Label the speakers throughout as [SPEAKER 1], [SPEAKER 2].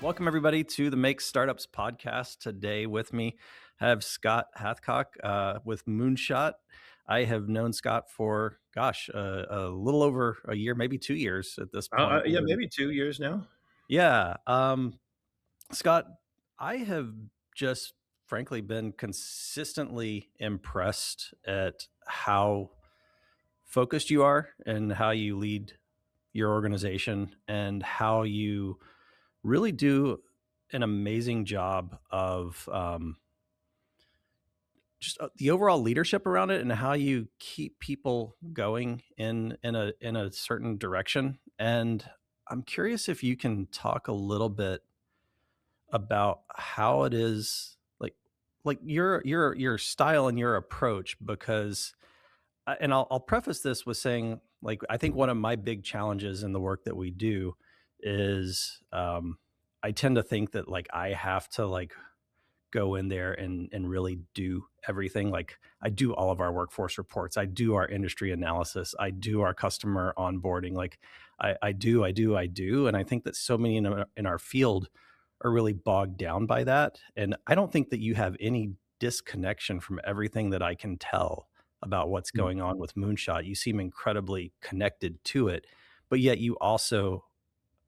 [SPEAKER 1] Welcome, everybody, to the Make Startups podcast. Today, with me, I have Scott Hathcock with Moonshot. I have known Scott for, a little over a year, maybe 2 years at this point.
[SPEAKER 2] Yeah, maybe 2 years now.
[SPEAKER 1] Yeah. Scott, I have just frankly been consistently impressed at how focused you are and how you lead your organization and how you really do an amazing job of just the overall leadership around it and how you keep people going in a certain direction. And I'm curious if you can talk a little bit about how it is like your style and your approach because and I'll preface this with saying like I think one of my big challenges in the work that we do is I tend to think that like I have to like go in there and really do everything. Like I do all of our workforce reports, I do our industry analysis, I do our customer onboarding. Like I do, and I think that so many in our field are really bogged down by that. And I don't think that you have any disconnection from everything that I can tell about what's
[SPEAKER 2] Mm.
[SPEAKER 1] going on with Moonshot. You seem incredibly connected to it, but yet you also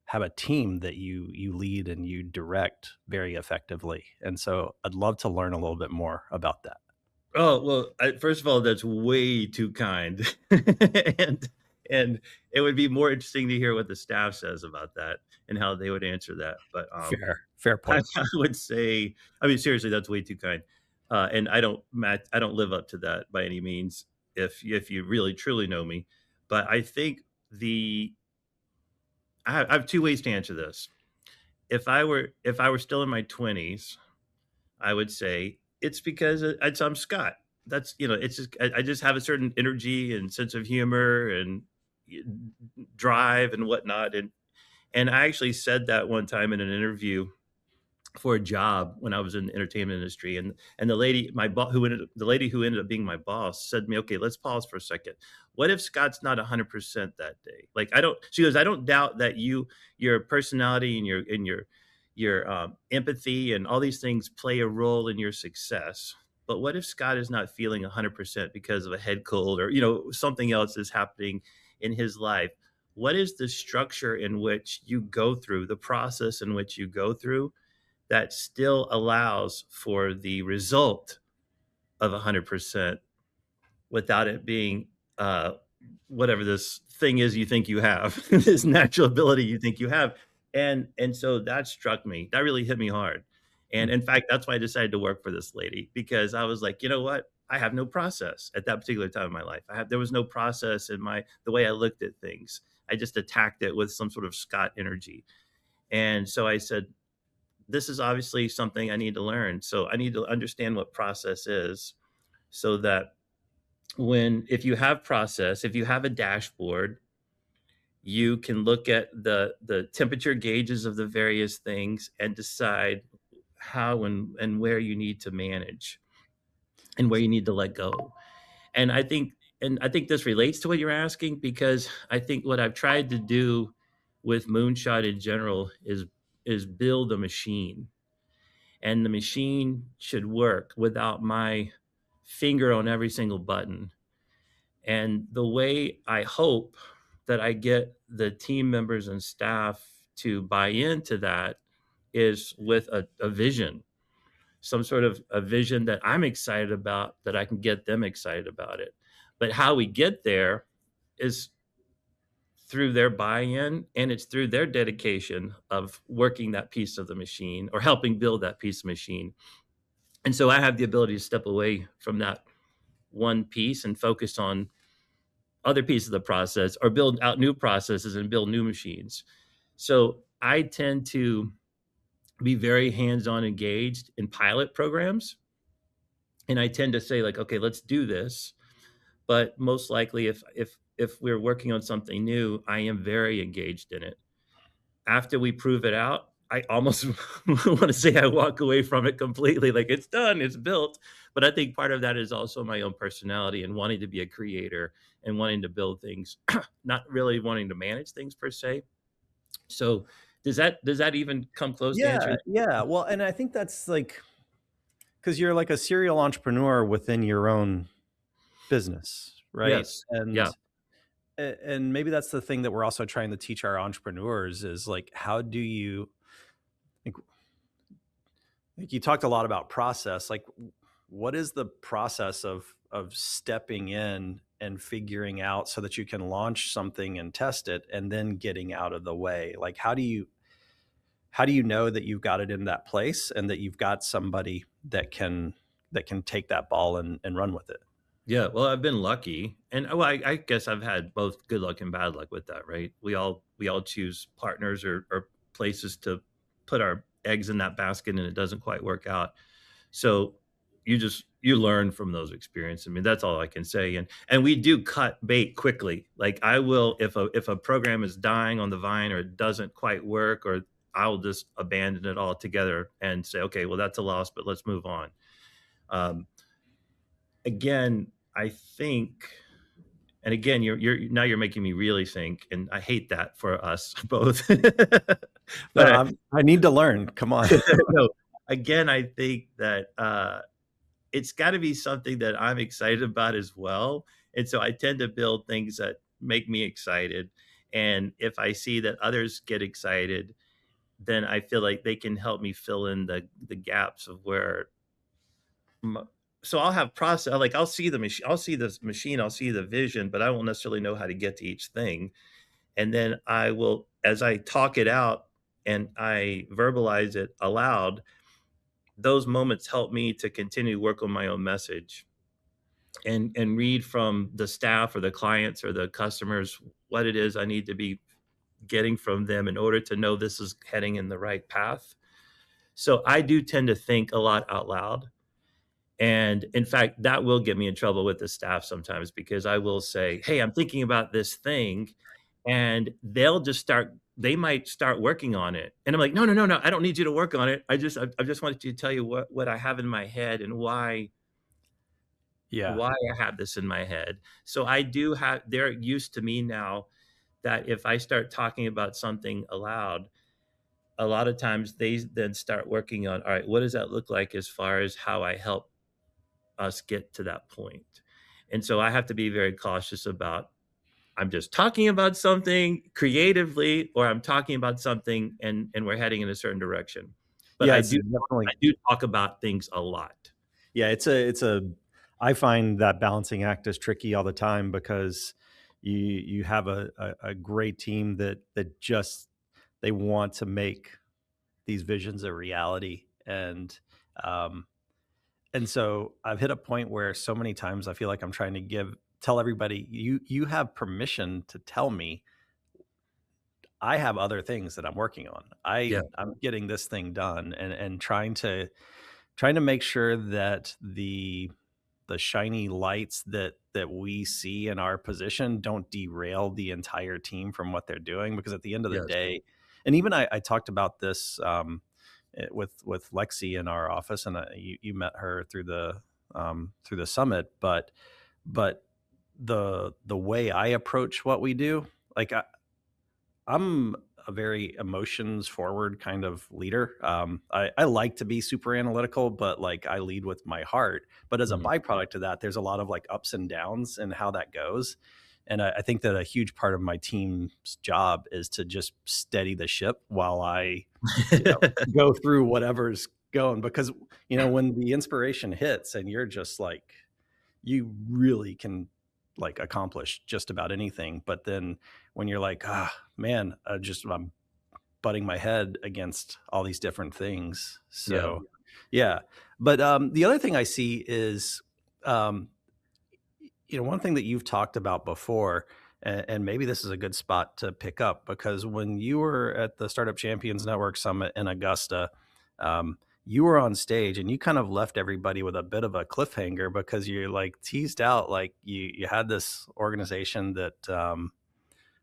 [SPEAKER 1] have a team that you lead and you direct very effectively. And so I'd love to learn a little bit more about that.
[SPEAKER 2] Oh, well, first of all, that's way too kind. And and it would be more interesting to hear what the staff says about that and how they would answer that. But,
[SPEAKER 1] Fair
[SPEAKER 2] I
[SPEAKER 1] point.
[SPEAKER 2] I would say I mean, seriously, that's way too kind. And I don't live up to that by any means if you really truly know me. But I think the I have 2 ways to answer this. If I were still in my 20s, I would say it's because I'm Scott. That's it's just I just have a certain energy and sense of humor and y drive and whatnot, and I actually said that one time in an interview for a job when I was in the entertainment industry, and the lady my boss the lady who ended up being my boss said to me, "Okay, let's pause for a second. What if Scott's not 100% that day?" Like, I don't she goes, "I don't doubt that your personality and your empathy and all these things play a role in your success. But what if Scott is not feeling 100% because of a head cold or, something else is happening in his life? What is the structure in which you go through, the process in which you go through that still allows for the result of 100% without it being, uh, whatever this thing is you think you have, this natural ability you think you have, and so that struck me. That really hit me hard, and in fact, that's why I decided to work for this lady because I was like, "You know what? I have no process at that particular time in my life. There was no process in the way I looked at things. I just attacked it with some sort of Scott energy, and so I said, "This is obviously something I need to learn, so I need to understand what process is so that if you have process, if you have a dashboard, you can look at the temperature gauges of the various things and decide how and where you need to manage and where you need to let go. And I think this relates to what you're asking because I think what I've tried to do with Moonshot in general is build a machine. And the machine should work without my finger on every single button. And the way I hope that I get the team members and staff to buy into that is with a vision, some sort of a vision that I'm excited about, that I can get them excited about it. But how we get there is through their buy-in and it's through their dedication of working that piece of the machine or helping build that piece of machine. And so I have the ability to step away from that one piece and focus on other pieces of the process or build out new processes and build new machines. So I tend to be very hands-on engaged in pilot programs. And I tend to say like, okay, let's do this. But most likely if we're working on something new, I am very engaged in it. After we prove it out, I almost want to say I walk away from it completely, like it's done, it's built. But I think part of that is also my own personality and wanting to be a creator and wanting to build things, not really wanting to manage things per se. So Does that even come close to
[SPEAKER 1] Yeah,
[SPEAKER 2] answering?
[SPEAKER 1] yeah. Well, and I think that's like because you're like a serial entrepreneur within your own business, right?
[SPEAKER 2] Yes. Yeah.
[SPEAKER 1] And maybe that's the thing that we're also trying to teach our entrepreneurs is like how do you like, like you talked a lot about process, like what is the process of stepping in and figuring out so that you can launch something and test it and then getting out of the way? Like how do you know that you've got it in that place and that you've got somebody that can take that ball and run with it?
[SPEAKER 2] Yeah, well, I've been lucky, and well, I guess I've had both good luck and bad luck with that, right? We all choose partners or places to put our eggs in that basket, and it doesn't quite work out. So you learn from those experiences. I mean, that's all I can say. And we do cut bait quickly. Like I will, if a program is dying on the vine or it doesn't quite work, or I'll just abandon it altogether and say, okay, well that's a loss, but let's move on. Um, Again, I think, and again, you're now you're making me really think, and I hate that for us both.
[SPEAKER 1] No,
[SPEAKER 2] But
[SPEAKER 1] I need to learn. Come on.
[SPEAKER 2] no, again, I think that it's got to be something that I'm excited about as well. And so I tend to build things that make me excited. And if I see that others get excited, then I feel like they can help me fill in the gaps of where m so I'll have process like, I'll see this machine, I'll see the vision, but I won't necessarily know how to get to each thing, and then I will as I talk it out and I verbalize it aloud, those moments help me to continue to work on my own message and read from the staff or the clients or the customers what it is I need to be getting from them in order to know this is heading in the right path. So I do tend to think a lot out loud. And in fact, that will get me in trouble with the staff sometimes because I will say, "Hey, I'm thinking about this thing," and they might start working on it. And I'm like, "No, no, no, no, I don't need you to work on it. I just wanted to tell you what I have in my head and
[SPEAKER 1] Yeah.
[SPEAKER 2] why I have this in my head." So I do have they're used to me now that if I start talking about something aloud, a lot of times they then start working on, "All right, what does that look like as far as how I help us get to that point?" And so I have to be very cautious about I'm just talking about something creatively or I'm talking about something and we're heading in a certain direction. But
[SPEAKER 1] Yeah, it's definitely
[SPEAKER 2] I do talk about things a lot.
[SPEAKER 1] yeah, it's a I find that balancing act is tricky all the time because you have a great team that just they want to make these visions a reality. Um and so I've hit a point where so many times I feel like I'm trying to tell everybody you have permission to tell me I have other things that I'm working on.
[SPEAKER 2] Yeah.
[SPEAKER 1] I'm getting this thing done and trying to make sure that the shiny lights that we see in our position don't derail the entire team from what they're doing because at the end of the
[SPEAKER 2] Yes.
[SPEAKER 1] day and even I talked about this with Lexi in our office and you met her through the summit but the way I approach what we do like I'm a very emotions forward kind of leader. I like to be super analytical, but like I lead with my heart. But as a
[SPEAKER 2] Mhm.
[SPEAKER 1] byproduct of that, there's a lot of like ups and downs and how that goes. And I think that a huge part of my team's job is to just steady the ship while I, you know, go through whatever's going. Because, you know, when the inspiration hits and you're just like, you really can like accomplish just about anything. But then when you're like, ah, man, I'm butting my head against all these different things.
[SPEAKER 2] Yeah.
[SPEAKER 1] So, yeah. But the other thing I see is, um, you know, one thing that you've talked about before, and maybe this is a good spot to pick up because when you were at the Startup Champions Network Summit in Augusta, you were on stage and you kind of left everybody with a bit of a cliffhanger because you like teased out like you had this organization that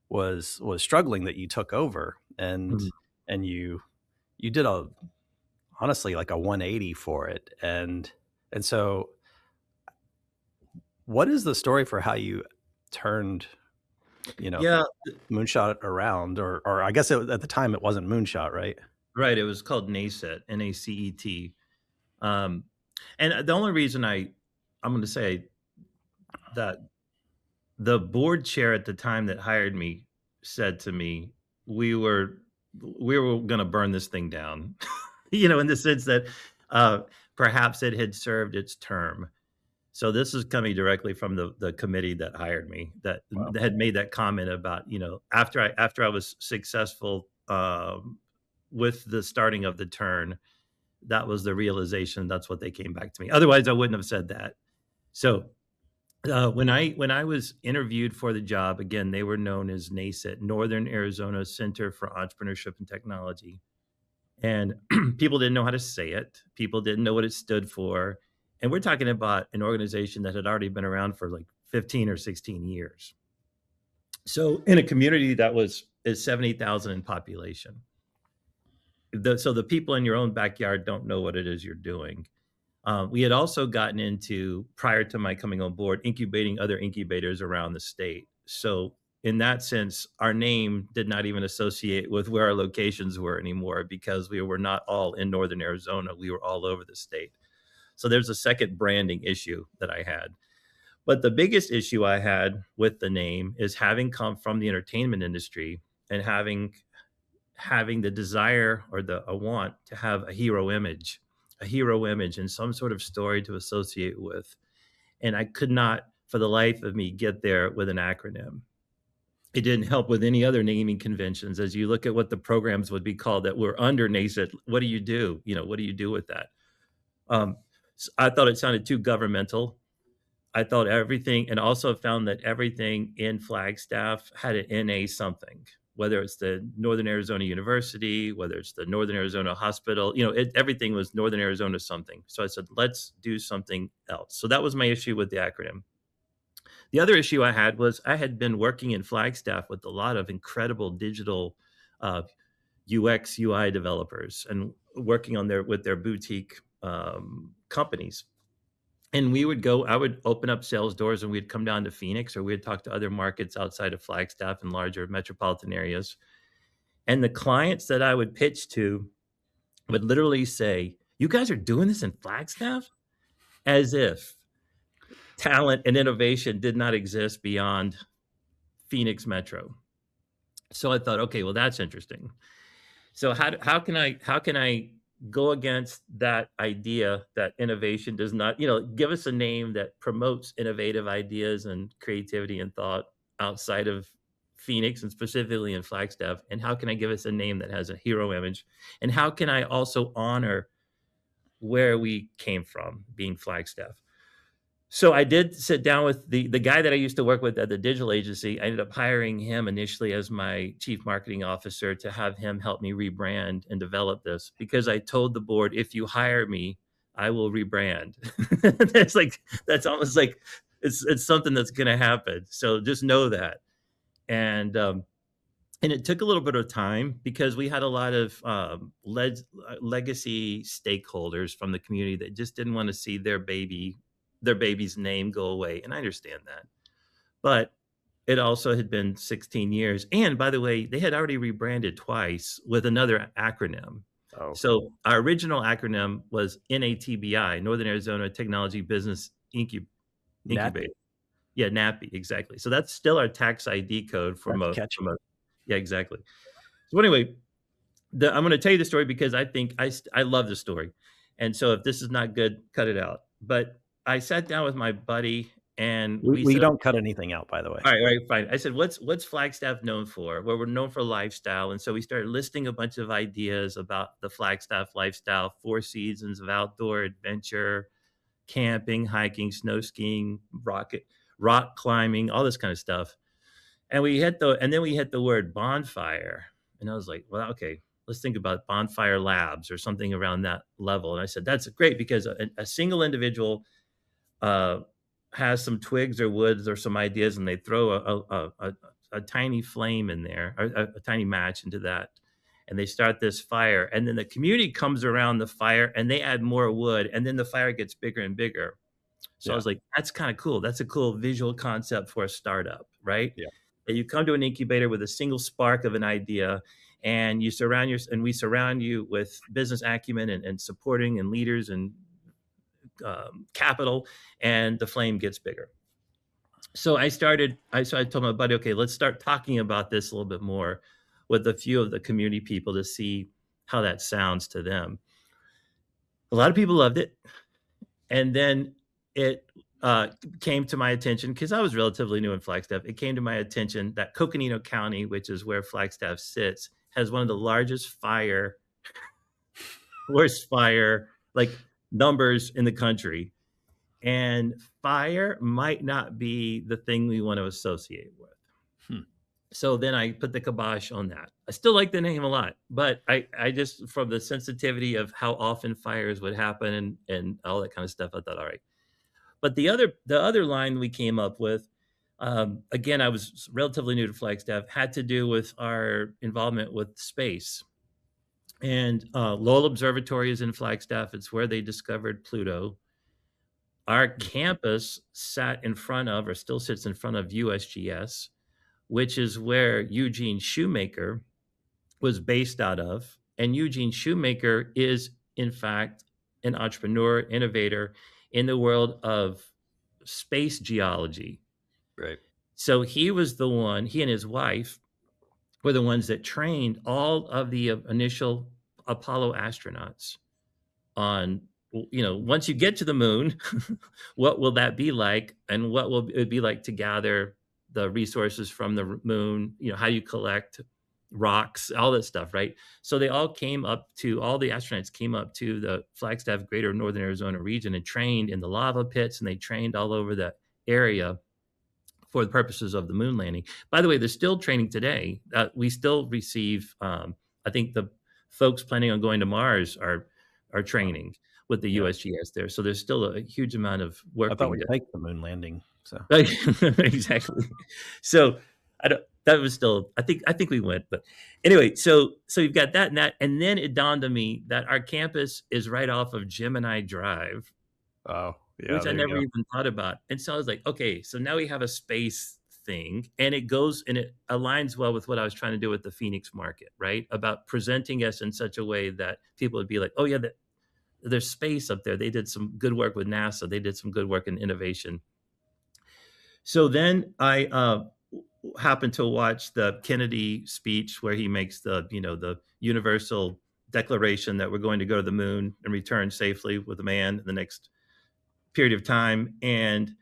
[SPEAKER 1] was struggling that you took over
[SPEAKER 2] Mhm.
[SPEAKER 1] and you did a honestly like a 180 for it and so what is the story for how you turned you know,
[SPEAKER 2] Yeah,
[SPEAKER 1] moonshot around, or I guess at the time it wasn't moonshot, right?
[SPEAKER 2] right, it was called NACET, N-A-C-E-T. Um, and the only reason I'm gonna say that the board chair at the time that hired me said to me, "We were we were gonna burn this thing down." In the sense that, uh, perhaps it had served its term. So this is coming directly from the committee that hired me
[SPEAKER 1] Wow.
[SPEAKER 2] that had made that comment about, after I was successful, with the starting of the turn, that was the realization, that's what they came back to me. Otherwise, I wouldn't have said that. So, when I was interviewed for the job, again, they were known as NACET, Northern Arizona Center for Entrepreneurship and Technology, and people didn't know how to say it. People didn't know what it stood for, and we're talking about an organization that had already been around for, like, 15 or 16 years. So, in a community that is 70,000 in population. So the people in your own backyard don't know what it is you're doing. We had also gotten into, prior to my coming on board, incubating other incubators around the state. So, in that sense, our name did not even associate with where our locations were anymore because we were not all in Northern Arizona. We were all over the state. So, there's a second branding issue that I had. But the biggest issue I had with the name is having come from the entertainment industry and having the desire or the a want to have a hero image and some sort of story to associate with. And I could not, for the life of me, get there with an acronym. It didn't help with any other naming conventions. As you look at what the programs would be called that were under NACET, what do you do? What do you do with that? Um, I thought it sounded too governmental. I thought everything, and also found that everything in Flagstaff had an NA something, whether it's the Northern Arizona University, whether it's the Northern Arizona Hospital, everything was Northern Arizona something. So I said, let's do something else. So that was my issue with the acronym. The other issue I had was I had been working in Flagstaff with a lot of incredible digital uh, UX, UI developers and working on with their boutique companies, and I would open up sales doors and we'd come down to Phoenix or we'd talk to other markets outside of Flagstaff and larger metropolitan areas. And the clients that I would pitch to would literally say, "You guys are doing this in Flagstaff?" As if talent and innovation did not exist beyond Phoenix Metro. So I thought, okay, well, that's interesting. So how can I go against that idea that innovation does not, give us a name that promotes innovative ideas and creativity and thought outside of Phoenix and specifically in Flagstaff? And how can I give us a name that has a hero image? And how can I also honor where we came from, being Flagstaff? So I did sit down with the guy that I used to work with at the digital agency. I ended up hiring him initially as my chief marketing officer to have him help me rebrand and develop this because I told the board, if you hire me, I will rebrand. That's almost like it's something that's going to happen. So just know that. And and it took a little bit of time because we had a lot of legacy stakeholders from the community that just didn't want to see their baby's name go away, and I understand that. But it also had been 16 years, and by the way, they had already rebranded twice with another acronym.
[SPEAKER 1] Oh,
[SPEAKER 2] So our original acronym was NATBI, Northern Arizona Technology Business
[SPEAKER 1] nappy.
[SPEAKER 2] Incubator. Yeah, NAPI, exactly. So that's still our tax ID code
[SPEAKER 1] That's catchy.
[SPEAKER 2] yeah, exactly. So anyway, I'm going to tell you the story because I think I love the story, and so if this is not good, cut it out. But I sat down with my buddy and
[SPEAKER 1] We
[SPEAKER 2] we
[SPEAKER 1] we
[SPEAKER 2] said,
[SPEAKER 1] don't cut
[SPEAKER 2] okay,
[SPEAKER 1] anything out, by the way.
[SPEAKER 2] all right, fine. I said, what's Flagstaff known for? Well, we're known for lifestyle, and so we started listing a bunch of ideas about the Flagstaff lifestyle: 4 seasons of outdoor adventure, camping, hiking, snow skiing, rock climbing, all this kind of stuff. And then we hit the word bonfire. And I was like, well, okay, let's think about bonfire labs or something around that level. And I said, that's great because a single individual uh, has some twigs or woods or some ideas and they throw a tiny flame in there, or a tiny match into that. And they start this fire. And then the community comes around the fire and they add more wood. And then the fire gets bigger and bigger. So I
[SPEAKER 1] Yeah,
[SPEAKER 2] was like, that's kind of cool. That's a cool visual concept for a startup, right?
[SPEAKER 1] yeah.
[SPEAKER 2] that you come to an incubator with a single spark of an idea, and we surround you with business acumen and supporting and leaders and capital, and the flame gets bigger. So I told my buddy, okay, let's start talking about this a little bit more with a few of the community people to see how that sounds to them. A lot of people loved it. And then it came to my attention because I was relatively new in Flagstaff. It came to my attention that Coconino County, which is where Flagstaff sits, has one of the largest forest fire like numbers in the country. And fire might not be the thing we want to associate with.
[SPEAKER 1] Hmm.
[SPEAKER 2] So then I put the kibosh on that. I still like the name a lot, but I just, from the sensitivity of how often fires would happen and all that kind of stuff, I thought, all right. But the other line we came up with, again, I was relatively new to Flagstaff, had to do with our involvement with space. And Lowell Observatory is in Flagstaff. It's where they discovered Pluto. Our campus sat in front of, or still sits in front of, USGS, which is where Eugene Shoemaker was based out of. And Eugene Shoemaker is, in fact, an entrepreneur, innovator in the world of space geology.
[SPEAKER 1] Right.
[SPEAKER 2] So he and his wife were the ones that trained all of the initial Apollo astronauts on, once you get to the moon, what will that be like? And what will it be like to gather the resources from the moon? How you collect rocks, all that stuff, right? So all the astronauts came up to the Flagstaff greater northern Arizona region and trained in the lava pits, and they trained all over the area for the purposes of the moon landing. By the way, they're still training today. We still receive, I think the folks planning on going to Mars are
[SPEAKER 1] Wow.
[SPEAKER 2] training with the
[SPEAKER 1] Yeah.
[SPEAKER 2] USGS there. So there's still a huge amount of
[SPEAKER 1] I
[SPEAKER 2] work
[SPEAKER 1] thought
[SPEAKER 2] being
[SPEAKER 1] we'd
[SPEAKER 2] done.
[SPEAKER 1] take the moon landing. So
[SPEAKER 2] Right. Exactly. So I don't that was still I think we went, but anyway, so you've got that and that, and then it dawned on me that our campus is right off of Gemini Drive,
[SPEAKER 1] oh yeah,
[SPEAKER 2] which I
[SPEAKER 1] there you
[SPEAKER 2] never
[SPEAKER 1] go.
[SPEAKER 2] even thought about. And so I was like, okay, so now we have a space thing, and it aligns well with what I was trying to do with the Phoenix market, right? About presenting us in such a way that people would be like, oh yeah, there's space up there. They did some good work with NASA. They did some good work in innovation. So then I happened to watch the Kennedy speech where he makes the universal declaration that we're going to go to the moon and return safely with a man in the next period of time. And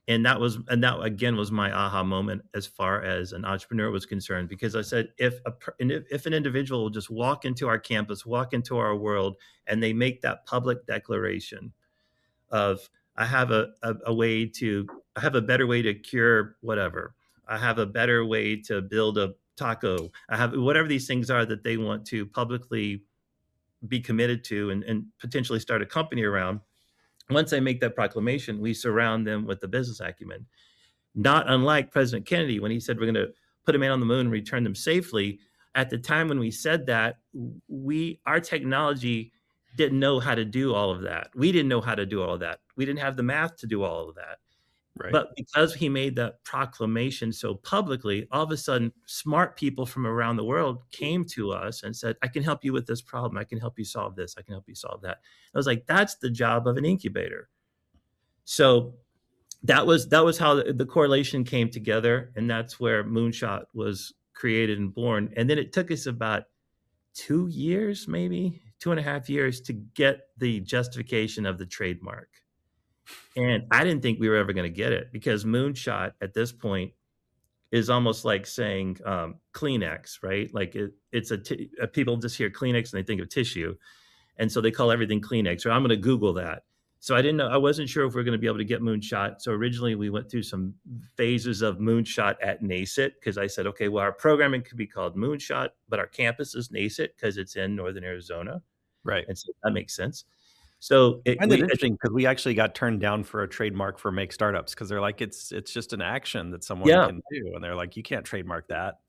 [SPEAKER 2] that again was my aha moment as far as an entrepreneur was concerned, because I said, if an individual will just walk into our campus, walk into our world, and they make that public declaration of, I have a way to I have a better way to cure whatever. I have a better way to build a taco. I have whatever these things are that they want to publicly be committed to and potentially start a company around. Once they make that proclamation, we surround them with the business acumen. Not unlike President Kennedy when he said we're going to put a man on the moon and return them safely. At the time when we said that, our technology didn't know how to do all of that. We didn't know how to do all of that. We didn't have the math to do all of that.
[SPEAKER 1] Right.
[SPEAKER 2] But because he made that proclamation so publicly, all of a sudden, smart people from around the world came to us and said, I can help you with this problem. I can help you solve this. I can help you solve that. I was like, that's the job of an incubator. So that was how the correlation came together, and that's where Moonshot was created and born. And then it took us about 2 years, maybe 2.5 years, to get the justification of the trademark. And I didn't think we were ever going to get it, because Moonshot at this point is almost like saying Kleenex, right? Like people just hear Kleenex and they think of tissue, and so they call everything Kleenex. Or I'm going to Google that. So I didn't know. I wasn't sure if we are going to be able to get Moonshot. So originally we went through some phases of Moonshot at NACIT, because I said, okay, well, our programming could be called Moonshot, but our campus is NACIT because it's in Northern Arizona,
[SPEAKER 1] Right.
[SPEAKER 2] and so that makes sense. So
[SPEAKER 1] I find it interesting because we actually got turned down for a trademark for Make Startups because they're like, it's just an action that someone
[SPEAKER 2] yeah,
[SPEAKER 1] can do, and they're like, you can't trademark that.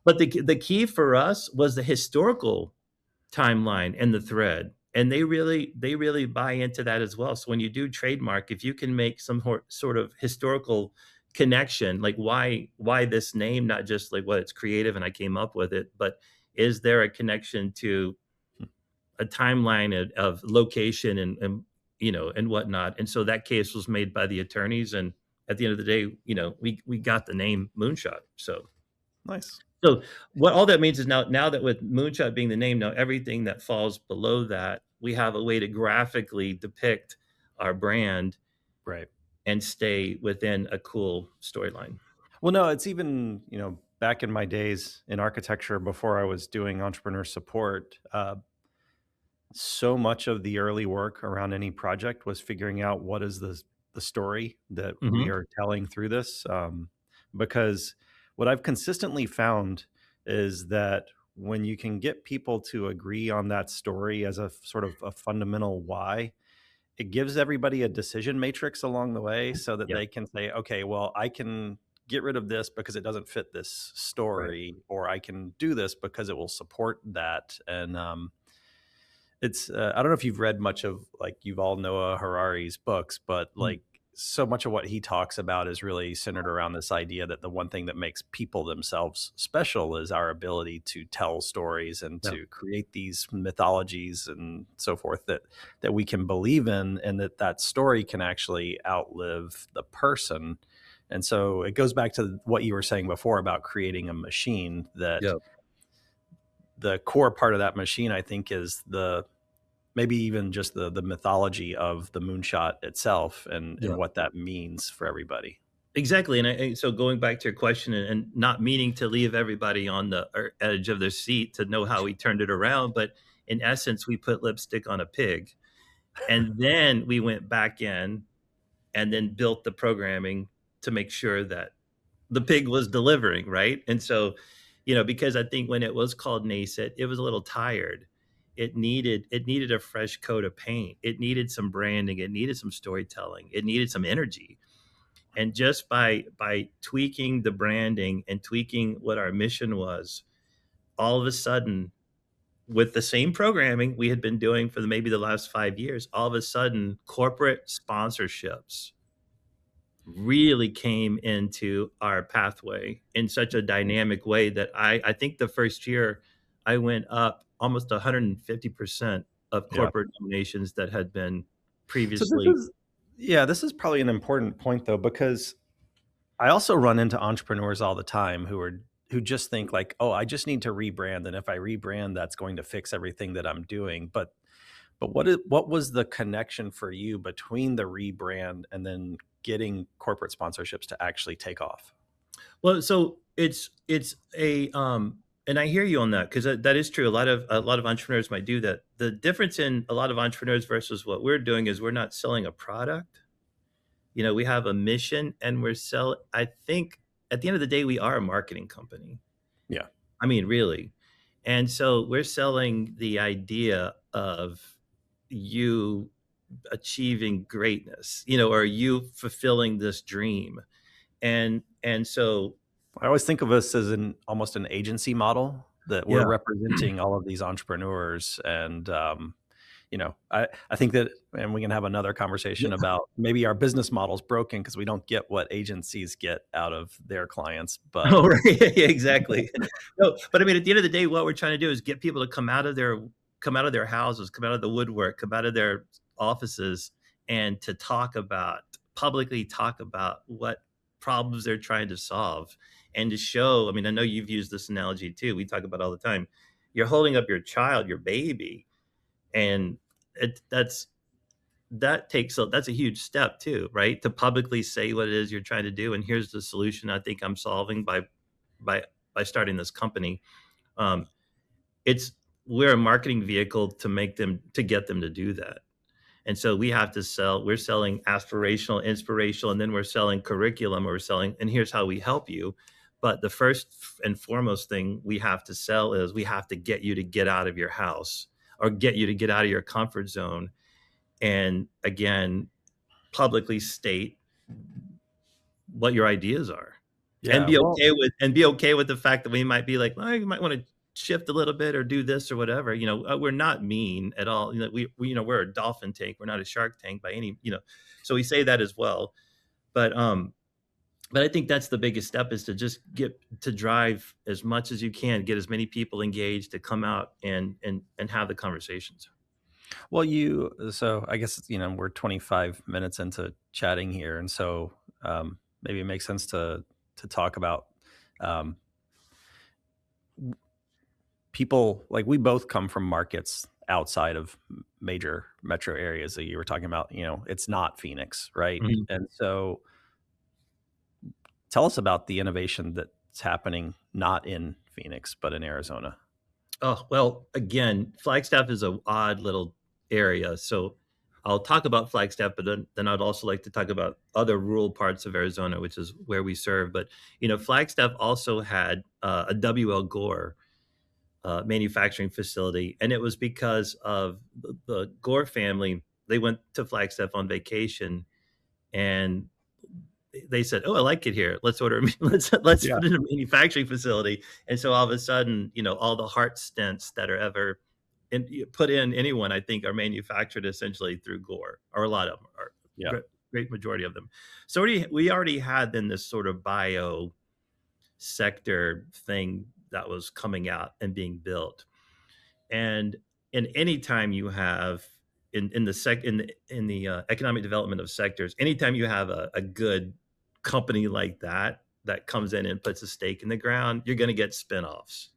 [SPEAKER 2] but the key for us was the historical timeline and the thread. And they really buy into that as well. So when you do trademark, if you can make some sort of historical connection, like why this name, not just like what it's creative and I came up with it, but is there a connection to a timeline of location and and whatnot. And so that case was made by the attorneys, and at the end of the day, we got the name Moonshot.
[SPEAKER 1] Nice.
[SPEAKER 2] So what all that means is now that with Moonshot being the name, now everything that falls below that, we have a way to graphically depict our brand
[SPEAKER 1] Right.
[SPEAKER 2] and stay within a cool storyline.
[SPEAKER 1] Well, no, it's even, back in my days in architecture before I was doing entrepreneur support, so much of the early work around any project was figuring out what is the story that we
[SPEAKER 2] Mhm.
[SPEAKER 1] are telling through this. Because what I've consistently found is that when you can get people to agree on that story as a sort of a fundamental why, it gives everybody a decision matrix along the way so that
[SPEAKER 2] Yeah,
[SPEAKER 1] they can say, okay, well, I can get rid of this because it doesn't fit this
[SPEAKER 2] right.
[SPEAKER 1] story, or I can do this because it will support that. And it's I don't know if you've read much of like Yuval Noah Harari's books, but
[SPEAKER 2] Mm,
[SPEAKER 1] like so much of what he talks about is really centered around this idea that the one thing that makes people themselves special is our ability to tell stories and
[SPEAKER 2] yeah,
[SPEAKER 1] to create these mythologies and so forth that we can believe in, and that story can actually outlive the person. And so it goes back to what you were saying before about creating a machine, that
[SPEAKER 2] yeah,
[SPEAKER 1] the core part of that machine, I think, is the maybe even just the mythology of the moonshot itself and
[SPEAKER 2] yeah.
[SPEAKER 1] what that means for everybody.
[SPEAKER 2] Exactly, and so going back to your question and not meaning to leave everybody on the edge of their seat to know how we turned it around, but in essence, we put lipstick on a pig, and then we went back in and then built the programming to make sure that the pig was delivering, right? And so, because I think when it was called Nascent, it was a little tired. It needed a fresh coat of paint. It needed some branding. It needed some storytelling. It needed some energy. And just by tweaking the branding and tweaking what our mission was, all of a sudden, with the same programming we had been doing for maybe the last 5 years, all of a sudden, corporate sponsorships really came into our pathway in such a dynamic way that I think the first year I went up almost 150% of
[SPEAKER 1] Yeah.
[SPEAKER 2] corporate donations that had been
[SPEAKER 1] So this
[SPEAKER 2] previously.
[SPEAKER 1] is yeah, this is probably an important point though, because I also run into entrepreneurs all the time who just think like, "Oh, I just need to rebrand, and if I rebrand, that's going to fix everything that I'm doing." But what was the connection for you between the rebrand and then getting corporate sponsorships to actually take off?
[SPEAKER 2] Well, so it's and I hear you on that because that is true. A lot of entrepreneurs might do that. The difference in a lot of entrepreneurs versus what we're doing is we're not selling a product. We have a mission and I think at the end of the day, we are a marketing company.
[SPEAKER 1] Yeah.
[SPEAKER 2] I mean, really. And so we're selling the idea of you achieving greatness, or you fulfilling this dream. And so,
[SPEAKER 1] I always think of us as an almost an agency model that we're
[SPEAKER 2] yeah.
[SPEAKER 1] representing all of these entrepreneurs. And, I think that, and we can have another conversation about maybe our business model's broken because we don't get what agencies get out of their clients. But
[SPEAKER 2] Oh, right. Yeah, exactly. No, but I mean, at the end of the day, what we're trying to do is get people to come out of their houses, come out of the woodwork, come out of their offices, and to publicly talk about what problems they're trying to solve, and to show. I mean, I know you've used this analogy too. We talk about it all the time. You're holding up your child, your baby, and that's a huge step too, right? To publicly say what it is you're trying to do, and here's the solution I think I'm solving by by starting this company. Um, it's We're a marketing vehicle to get them to do that. And so we're selling aspirational, inspirational, and then we're selling curriculum, or we're selling, and here's how we help you. But the first and foremost thing we have to sell is we have to get you to get out of your house, or get you to get out of your comfort zone, and again, publicly state what your ideas are, and
[SPEAKER 1] yeah,
[SPEAKER 2] be
[SPEAKER 1] well,
[SPEAKER 2] okay with the fact that we might be like, well, you might want to shift a little bit or do this or whatever. We're not mean at all. We're a dolphin tank. We're not a shark tank by any. So we say that as well. But But I think that's the biggest step is to just get to drive as much as you can, get as many people engaged to come out and have the conversations.
[SPEAKER 1] Well, so I guess, we're 25 minutes into chatting here, and so maybe it makes sense to talk about um, people. Like, we both come from markets outside of major metro areas that you were talking about. It's not Phoenix, right?
[SPEAKER 2] Mhm.
[SPEAKER 1] And so tell us about the innovation that's happening not in Phoenix but in Arizona.
[SPEAKER 2] Oh, well, again, Flagstaff is a odd little area, so I'll talk about Flagstaff, but then I'd also like to talk about other rural parts of Arizona, which is where we serve. But, Flagstaff also had, a W.L. Gore, manufacturing facility, and it was because of the Gore family. They went to Flagstaff on vacation, and they said, "Oh, I like it here. Let's order. Let's
[SPEAKER 1] Yeah.
[SPEAKER 2] put in a manufacturing facility." And so all of a sudden, all the heart stents that are ever put in anyone, I think, are manufactured essentially through Gore, or a lot of them are.
[SPEAKER 1] Yeah.
[SPEAKER 2] Great majority of them. So we already had then this sort of bio sector thing that was coming out and being built. And in any time you have in the sec in the economic development of sectors, anytime you have a good company like that comes in and puts a stake in the ground, you're going to get spinoffs.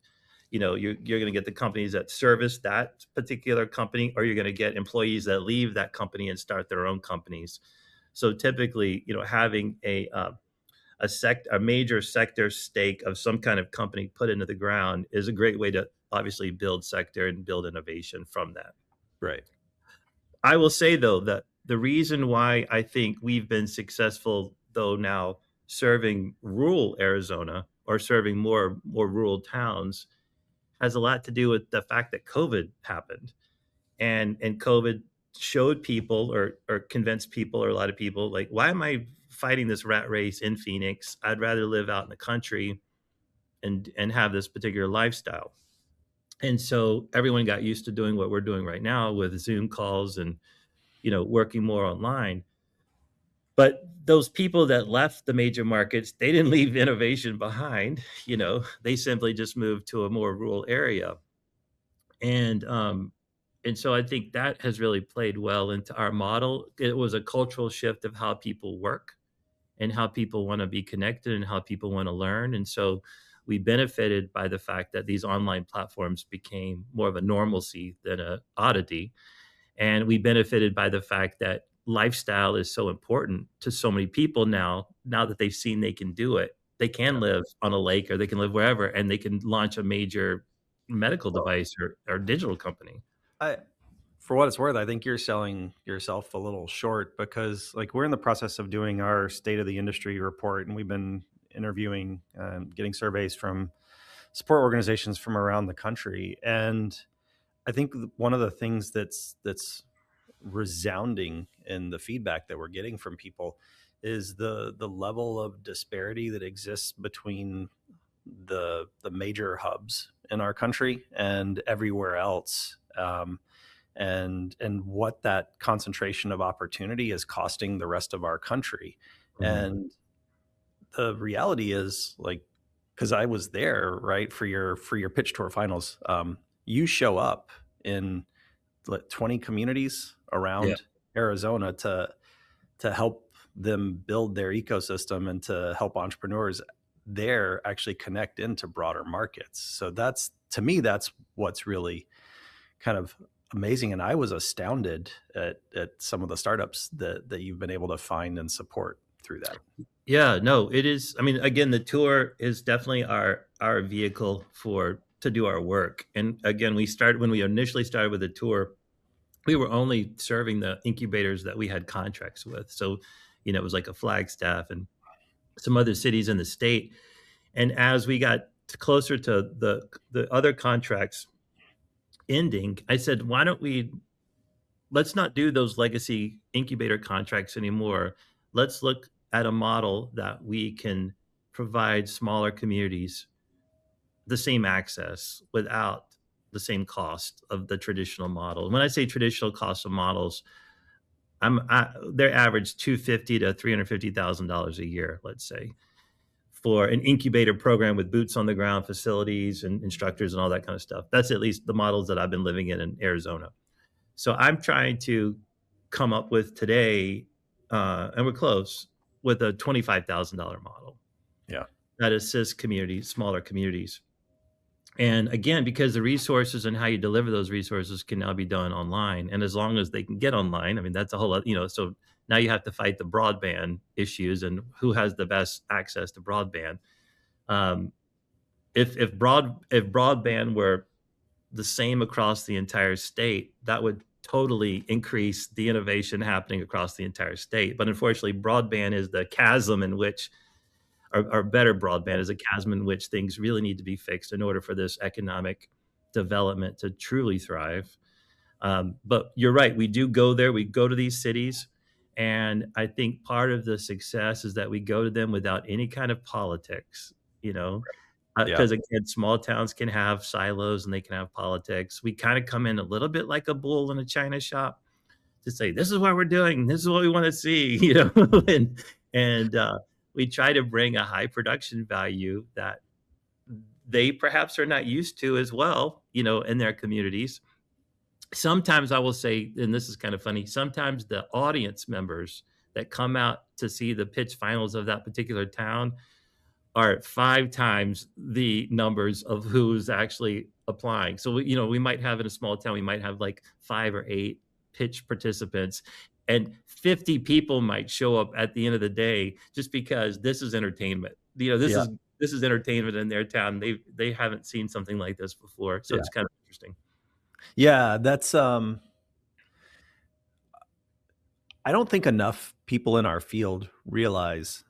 [SPEAKER 2] You're going to get the companies that service that particular company, or you're going to get employees that leave that company and start their own companies. So typically, having a major sector stake of some kind of company put into the ground is a great way to obviously build sector and build innovation from that.
[SPEAKER 1] Right.
[SPEAKER 2] I will say though that the reason why I think we've been successful though now serving rural Arizona or serving more rural towns has a lot to do with the fact that COVID happened. And COVID showed people or convinced people or a lot of people like, why am I fighting this rat race in Phoenix? I'd rather live out in the country and have this particular lifestyle. And so everyone got used to doing what we're doing right now with Zoom calls and working more online. But those people that left the major markets, they didn't leave innovation behind. They simply just moved to a more rural area. And so I think that has really played well into our model. It was a cultural shift of how people work and how people want to be connected and how people want to learn. And so we benefited by the fact that these online platforms became more of a normalcy than a oddity. And we benefited by the fact that lifestyle is so important to so many people now that they've seen they can do it. They can live on a lake or they can live wherever and they can launch a major medical
[SPEAKER 1] Well,
[SPEAKER 2] device or digital company.
[SPEAKER 1] I for what it's worth, I think you're selling yourself a little short, because, like, we're in the process of doing our state of the industry report, and we've been interviewing, getting surveys from support organizations from around the country. And I think one of the things that's resounding in the feedback that we're getting from people is the level of disparity that exists between the major hubs in our country and everywhere else. And what that concentration of opportunity is costing the rest of our country.
[SPEAKER 2] Mhm.
[SPEAKER 1] And the reality is, like, because I was there, right, for your pitch tour finals, you show up in like 20 communities
[SPEAKER 2] Yeah.
[SPEAKER 1] around Arizona to help them build their ecosystem and to help entrepreneurs there actually connect into broader markets. So that's, to me, that's what's really kind of amazing. And I was astounded at some of the startups that you've been able to find and support through that.
[SPEAKER 2] Yeah, no, it is. I mean, again, the tour is definitely our vehicle for to do our work. And again, when we initially started with the tour, we were only serving the incubators that we had contracts with. So, it was like a Flagstaff and some other cities in the state. And as we got closer to the other contracts ending, I said, why don't we let's not do those legacy incubator contracts anymore. Let's look at a model that we can provide smaller communities the same access without the same cost of the traditional model. When I say traditional cost of models, They're average 250 to $350,000 a year, let's say, for an incubator program with boots on the ground facilities and instructors and all that kind of stuff. That's at least the models that I've been living in Arizona. So I'm trying to come up with today, and we're close, with a $25,000 model
[SPEAKER 1] Yeah.
[SPEAKER 2] that assists communities, smaller communities. And again, because the resources and how you deliver those resources can now be done online. And as long as they can get online, I mean, that's a whole lot, so now you have to fight the broadband issues and who has the best access to broadband. Um, if broadband were the same across the entire state, that would totally increase the innovation happening across the entire state. But unfortunately, broadband is the chasm in which, or better, broadband is a chasm in which things really need to be fixed in order for this economic development to truly thrive. But you're right, we do go there. We go to these cities, and I think part of the success is that we go to them without any kind of politics. You know,
[SPEAKER 1] Yeah.
[SPEAKER 2] because again, small towns can have silos and they can have politics. We kind of come in a little bit like a bull in a china shop to say, "This is what we're doing. This is what we want to see," and we try to bring a high production value that they perhaps are not used to as well, in their communities. Sometimes I will say, and this is kind of funny, sometimes the audience members that come out to see the pitch finals of that particular town are 5 times the numbers of who's actually applying. So, we might have, in a small town, we might have like 5 or 8 pitch participants, and 50 people might show up at the end of the day just because this is entertainment. This
[SPEAKER 1] Yeah.
[SPEAKER 2] is entertainment in their town. They haven't seen something like this before, so
[SPEAKER 1] Yeah.
[SPEAKER 2] it's kind of interesting.
[SPEAKER 1] Yeah, that's, I don't think enough people in our field realize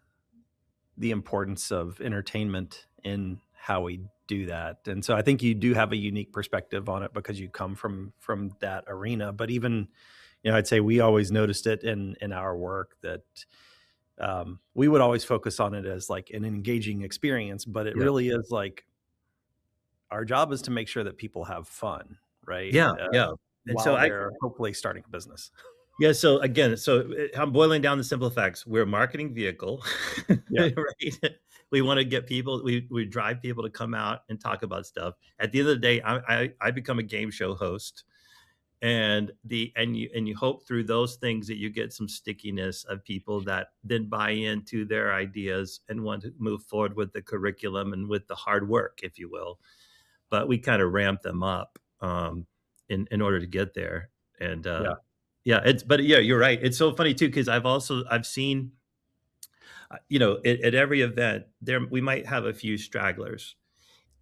[SPEAKER 1] the importance of entertainment in how we do that. And so I think you do have a unique perspective on it because you come from that arena. But even, I'd say we always noticed it in our work that we would always focus on it as like an engaging experience, but it
[SPEAKER 2] Yeah.
[SPEAKER 1] really is like our job is to make sure that people have fun, right?
[SPEAKER 2] Yeah, yeah. And so
[SPEAKER 1] While they're hopefully starting a business.
[SPEAKER 2] yeah, so again, I'm boiling down the simple facts. We're a marketing vehicle,
[SPEAKER 1] Yeah.
[SPEAKER 2] right? We wanna get people, we drive people to come out and talk about stuff. At the end of the day, I become a game show host, and you hope through those things that you get some stickiness of people that then buy into their ideas and want to move forward with the curriculum and with the hard work, if you will. But we kinda ramp them up, in order to get there, and,
[SPEAKER 1] Yeah.
[SPEAKER 2] yeah, yeah, you're right. It's so funny too because I've seen, at every event, we might have a few stragglers.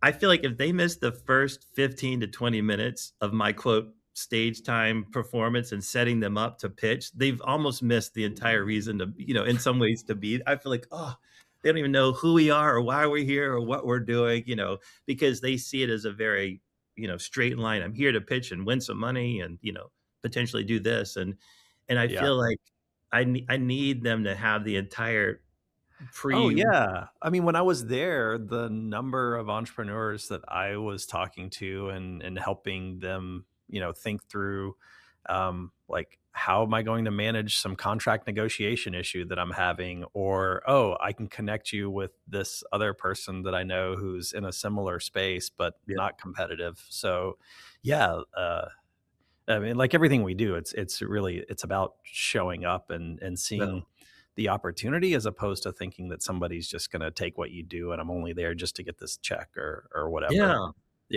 [SPEAKER 2] I feel like if they miss the first 15 to 20 minutes of my quote stage time performance and setting them up to pitch, they've almost missed the entire reason to, in some ways to be. I feel like, oh, they don't even know who we are or why we're here or what we're doing, because they see it as a very, straight line. I'm here to pitch and win some money and, potentially do this. And I
[SPEAKER 1] Yeah.
[SPEAKER 2] feel like I need them to have the entire
[SPEAKER 1] Oh,
[SPEAKER 2] pre.
[SPEAKER 1] yeah. I mean, when I was there, the number of entrepreneurs that I was talking to and helping them, think through, like, how am I going to manage some contract negotiation issue that I'm having? Or, oh, I can connect you with this other person that I know who's in a similar space, but
[SPEAKER 2] Yeah,
[SPEAKER 1] not competitive. So, yeah, I mean, like everything we do, it's really it's about showing up and
[SPEAKER 2] no.
[SPEAKER 1] seeing the opportunity as opposed to thinking that somebody's just going to take what you do and I'm only there just to get this check or whatever.
[SPEAKER 2] Yeah.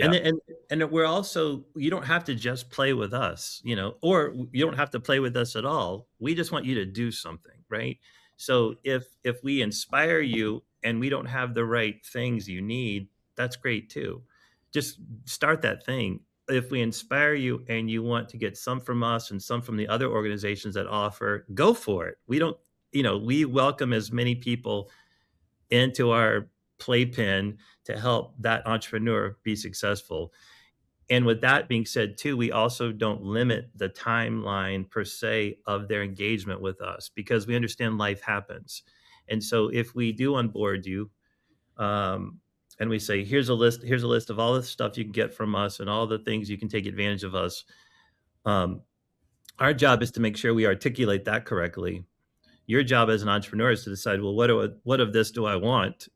[SPEAKER 2] And
[SPEAKER 1] Yeah.
[SPEAKER 2] then and we're also, you don't have to just play with us, or you don't have to play with us at all. We just want you to do something, right? So if we inspire you and we don't have the right things you need, that's great too. Just start that thing. If we inspire you and you want to get some from us and some from the other organizations that offer, go for it. We don't, we welcome as many people into our playpen to help that entrepreneur be successful. And with that being said, too, we also don't limit the timeline per se of their engagement with us because we understand life happens. And so if we do onboard you, and we say, here's a list of all the stuff you can get from us and all the things you can take advantage of us. Um, Our job is to make sure we articulate that correctly. Your job as an entrepreneur is to decide, well, what of this do I want?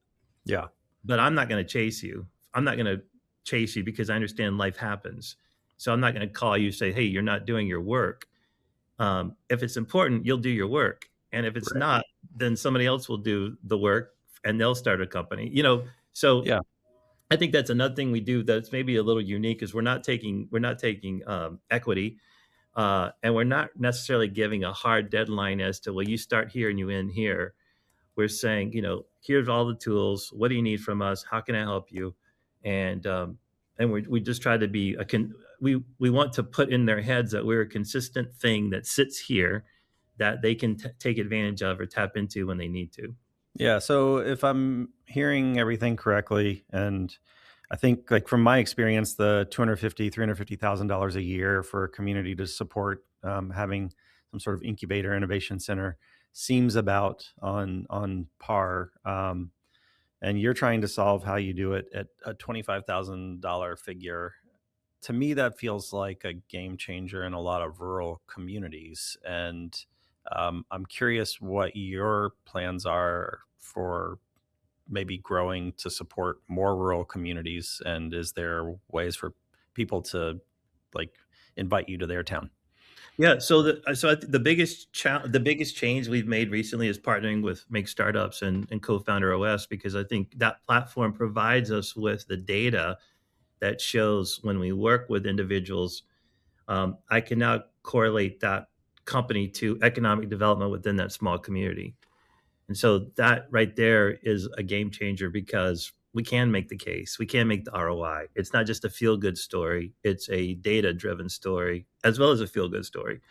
[SPEAKER 1] Yeah.
[SPEAKER 2] But I'm not going to chase you. I'm not going to chase you because I understand life happens. So I'm not going to call you say, hey, you're not doing your work. If it's important, you'll do your work. And if it's
[SPEAKER 1] Right.
[SPEAKER 2] not, then somebody else will do the work and they'll start a company. So
[SPEAKER 1] Yeah.
[SPEAKER 2] I think that's another thing we do that's maybe a little unique is we're not taking equity, and we're not necessarily giving a hard deadline as to, well, you start here and you end here. We're saying, here's all the tools. What do you need from us? How can I help you? And we just try to be we want to put in their heads that we're a consistent thing that sits here that they can take advantage of or tap into when they need to.
[SPEAKER 1] Yeah. So if I'm hearing everything correctly, and I think like from my experience, the 250, $350,000 a year for a community to support having some sort of incubator innovation center seems about on par. And you're trying to solve how you do it at a $25,000 figure. To me, that feels like a game changer in a lot of rural communities. And I'm curious what your plans are for maybe growing to support more rural communities. And is there ways for people to like invite you to their town?
[SPEAKER 2] Yeah, the biggest change we've made recently is partnering with Make Startups and Co-founder OS, because I think that platform provides us with the data that shows when we work with individuals, I can now correlate that company to economic development within that small community. And so that right there is a game changer because we can make the case. We can make the ROI. It's not just a feel good story, it's a data driven story as well as a feel good story.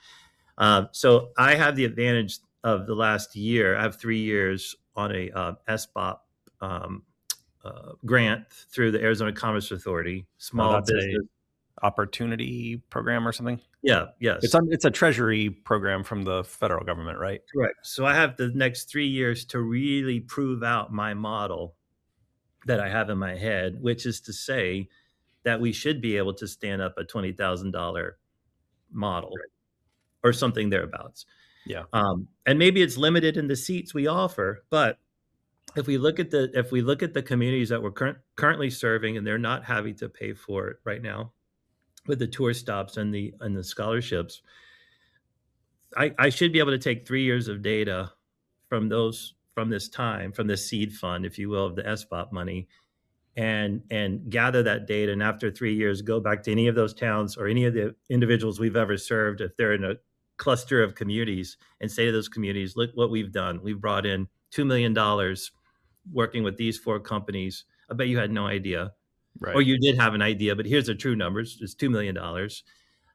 [SPEAKER 2] So I have the advantage of the last year. I have 3 years on a SBOP grant through the Arizona Commerce Authority, small
[SPEAKER 1] That's a
[SPEAKER 2] business.
[SPEAKER 1] opportunity program or something.
[SPEAKER 2] Yeah,
[SPEAKER 1] It's
[SPEAKER 2] yes.
[SPEAKER 1] on. It's a treasury program from the federal government, right?
[SPEAKER 2] Correct. So I have the next 3 years to really prove out my model that I have in my head, which is to say that we should be able to stand up a $20,000 model
[SPEAKER 1] Right.
[SPEAKER 2] or something thereabouts.
[SPEAKER 1] Yeah.
[SPEAKER 2] And maybe it's limited in the seats we offer, but if we look at the communities that we're currently serving, and they're not having to pay for it right now with the tour stops and the scholarships, I should be able to take 3 years of data from this seed fund, if you will, of the SBOP money, and gather that data, and after 3 years go back to any of those towns or any of the individuals we've ever served, if they're in a cluster of communities, and say to those communities, look what we've done. We've brought in $2 million working with these four companies. I bet you had no idea, or
[SPEAKER 1] Right.
[SPEAKER 2] you did have an idea, but here's the true numbers. It's $2 million.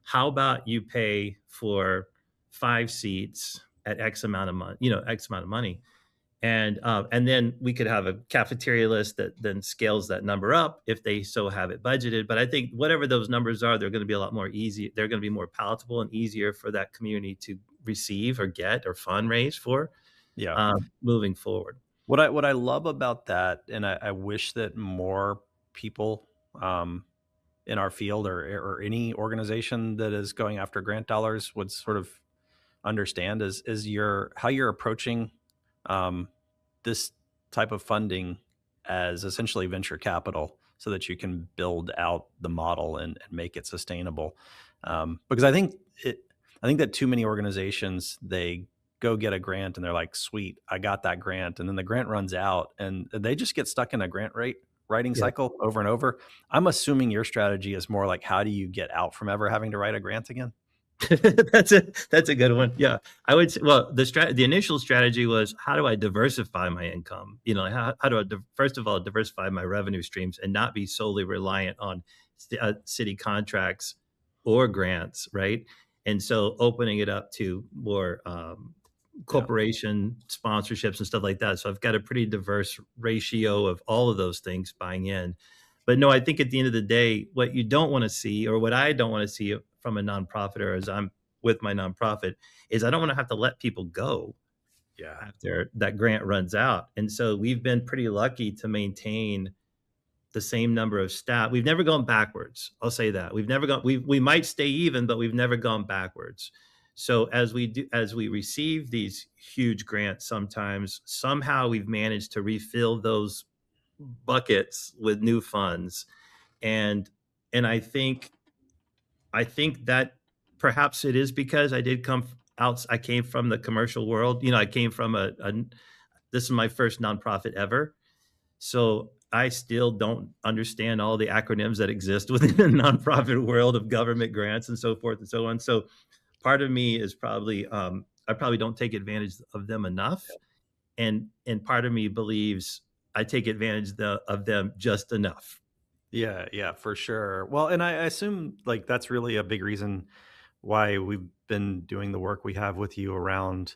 [SPEAKER 2] How about you pay for 5 seats at X amount of money, X amount of money, and then we could have a cafeteria list that then scales that number up if they so have it budgeted. But I think whatever those numbers are, they're going to be a lot more easy. They're going to be more palatable and easier for that community to receive or get or fundraise for,
[SPEAKER 1] Yeah.
[SPEAKER 2] moving forward.
[SPEAKER 1] What I love about that, and I wish that more people um, in our field or any organization that is going after grant dollars would sort of understand is your how you're approaching um, this type of funding as essentially venture capital so that you can build out the model and make it sustainable. Because I think that too many organizations they go get a grant and they're like, sweet, I got that grant. And then the grant runs out and they just get stuck in a writing
[SPEAKER 2] Yeah.
[SPEAKER 1] cycle over and over. I'm assuming your strategy is more like how do you get out from ever having to write a grant again?
[SPEAKER 2] That's a good one. Yeah, I would say, well, the initial strategy was, how do I diversify my income? How do I first of all diversify my revenue streams and not be solely reliant on city contracts or grants, right? And so opening it up to more
[SPEAKER 1] Yeah.
[SPEAKER 2] corporation sponsorships and stuff like that. So I've got a pretty diverse ratio of all of those things buying in. But no, I think at the end of the day, what you don't want to see, or what I don't want to see from a nonprofit, or as I'm with my nonprofit, is I don't want to have to let people go
[SPEAKER 1] Yeah.
[SPEAKER 2] after that grant runs out. And so we've been pretty lucky to maintain the same number of staff. We've never gone backwards. I'll say that. We might stay even, but we've never gone backwards. So as we receive these huge grants, sometimes somehow we've managed to refill those buckets with new funds. And I think that perhaps it is because I did come out. I came from the commercial world. I came from a this is my first nonprofit ever. So I still don't understand all the acronyms that exist within the nonprofit world of government grants and so forth and so on. So part of me is probably I probably don't take advantage of them enough, and part of me believes I take advantage of them just enough.
[SPEAKER 1] Yeah, yeah, for sure. Well, and I assume like that's really a big reason why we've been doing the work we have with you around,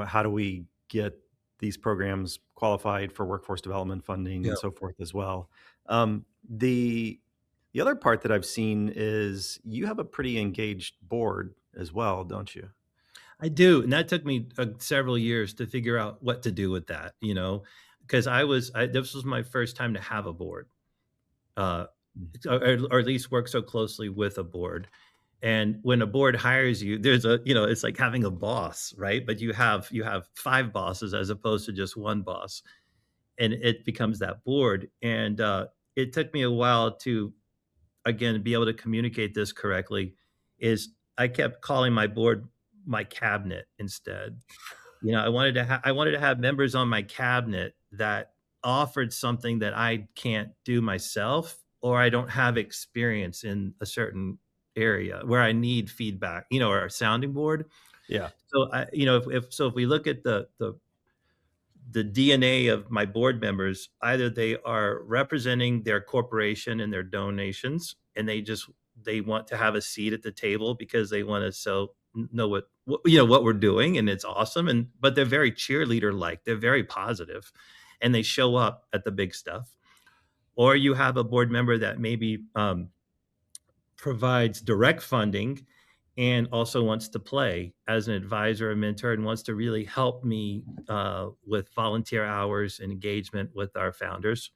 [SPEAKER 1] how do we get these programs qualified for workforce development funding
[SPEAKER 2] Yeah.
[SPEAKER 1] and so forth as well. The other part that I've seen is you have a pretty engaged board as well, don't you?
[SPEAKER 2] I do, and that took me, several years to figure out what to do with that, because this was my first time to have a board, uh,
[SPEAKER 1] Mm.
[SPEAKER 2] or at least work so closely with a board. And when a board hires you, there's it's like having a boss, right? But you have 5 bosses as opposed to just 1 boss, and it becomes that board. And, it took me a while to, again, be able to communicate this correctly, is I kept calling my board my cabinet instead. I wanted to have members on my cabinet that offered something that I can't do myself, or I don't have experience in a certain area where I need feedback, or a sounding board.
[SPEAKER 1] Yeah.
[SPEAKER 2] So if we look at the DNA of my board members, either they are representing their corporation and their donations, and they want to have a seat at the table because they want to know what we're doing, and it's awesome. And but they're very cheerleader like. They're very positive, and they show up at the big stuff. Or you have a board member that maybe provides direct funding and also wants to play as an advisor or mentor and wants to really help me with volunteer hours and engagement with our founders.